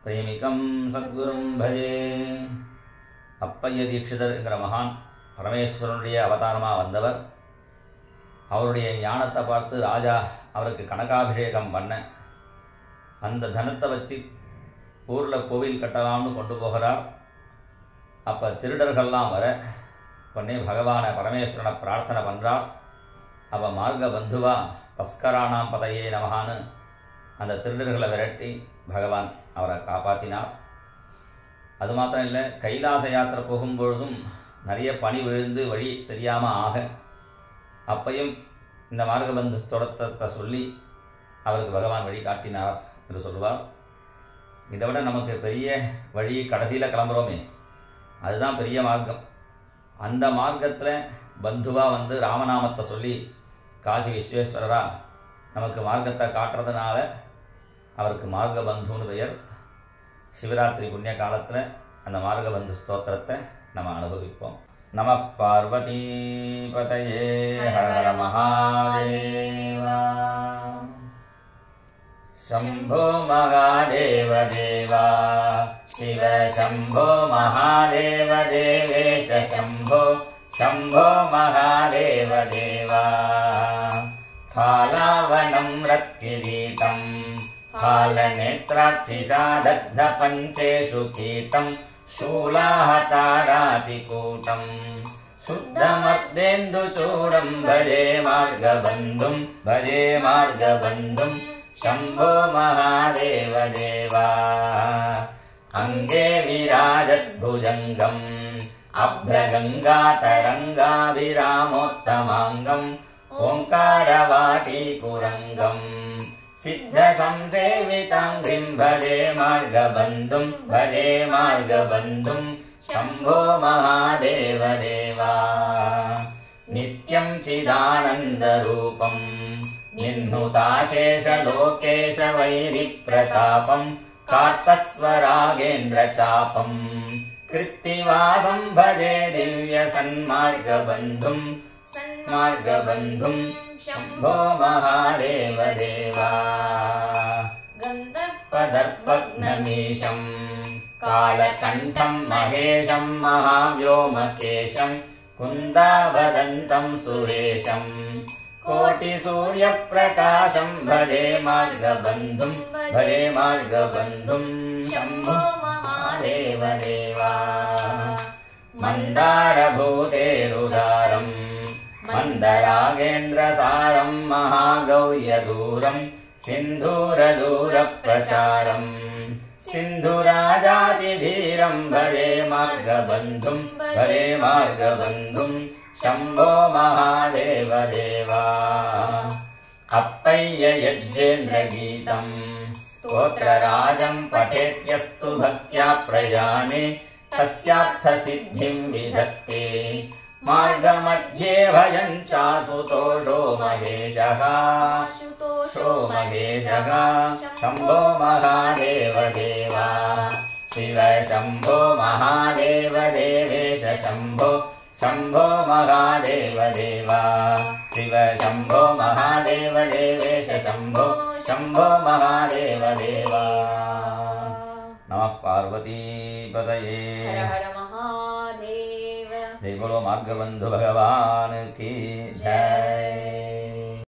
प्रेमिकं सद्गुरुं भजे. அப்பைய தீட்சிதர் என்கிற மகான் பரமேஸ்வரனுடைய அவதாரமாக வந்தவர். அவருடைய ஞானத்தை பார்த்து ராஜா அவருக்கு கனகாபிஷேகம் பண்ண அந்த தனத்தை வச்சு ஊரில் கோவில் கட்டலாம்னு கொண்டு போகிறார். அப்போ திருடர்கள்லாம் வர பொண்ணே பகவானை பரமேஸ்வரனை பிரார்த்தனை பண்ணுறார். அப்போ மார்க பந்துவா தஸ்கரானாம் பதையே நமகான்னு அந்த திருடர்களை விரட்டி பகவான் அவரை காப்பாற்றினார். அது மாத்திரம் இல்லை, கைலாச யாத்திரை போகும்பொழுதும் நிறைய பனி விழுந்து வழி தெரியாமல் ஆக அப்பையும் இந்த மார்கபந்து தொடக்கத்தை சொல்லி அவருக்கு பகவான் வழி காட்டினார் என்று சொல்லுவார். இதை விட நமக்கு பெரிய வழி கடைசியில் கிளம்புறோமே, அதுதான் பெரிய மார்க்கம். அந்த மார்க்கத்தில் பந்துவாக வந்து ராமநாமத்தை சொல்லி காசி விஸ்வேஸ்வரரா நமக்கு மார்க்கத்தை காட்டுறதுனால அவருக்கு மார்கபந்துன்னு பெயர். சிவராத்திரி புண்ணிய காலத்தில் அந்த மார்கபந்து ஸ்தோத்திரத்தை நம்ம அனுபவிப்போம். நம பார்வதி பதயே ஹர ஹர மகாதேவா. शम्भो महादेव देवा शिव शम्भो महादेव देवेश शम्भो शम्भो महादेव देवा. फालावनं रत्किरीटं फालनेत्राक्षिसादग्धपञ्चेषु कीतं शूलाहतारातिकूटं शुद्धमर्देन्दुचूडं भजे मार्गबन्धुं भजे मार्गबन्धुं शम्भो महादेव देवा. अङ्गे विराजद्भुजङ्गम् अभ्रगङ्गातरङ्गाभिरामोत्तमाङ्गम् ओङ्कारवाटीकुरङ्गम् सिद्धसंसेविताङ्घ्रिं भजे मार्गबन्धुं भजे मार्गबन्धुं शम्भो महादेव देवा. नित्यं चिदानन्दरूपम् निह्नुताशेषलोकेश वैरिप्रतापं कार्तस्वरागेन्द्रचापं कृत्तिवासं भजे दिव्यसन्मार्गबन्धुं सन्मार्गबन्धुं शम्भो महादेव देवा. गन्धर्वदर्पघ्नमीशं कालकण्ठं महेशं महाव्योमकेशं कुन्दावदन्तं सुरेशं कोटिसूर्यप्रकाशं भजे मार्गबन्धुं भजे मार्गबन्धुं शम्भो महादेव देवा. मन्दारभूतेरुदारं मन्दरागेन्द्रसारं महागौर्यदूरं सिन्धूरदूरप्रचारं सिन्धुराजातिधीरं भजे मार्गबन्धुं भजे मार्गबन्धुं शम्भो महादेव देवा. अप्पय्य यज्ञेन्द्रगीतं स्तोत्रराजं पठेत्यस्तु भक्त्या प्रयाणे तस्यार्थसिद्धिं विधत्ते. मार्गमध्ये भजं चाशुतोषो महेशः महेशः शम्भो महादेव देवा. शिव शम्भो महादेव देवेश शम्भो शम्भो महादेव देवा. शिव शम्भो महादेव देवेश शम्भो शम्भो महादेव देवा. नमः पार्वती पतये हर हर महादेव. जय बोलो मार्गबंधु भगवान की जय.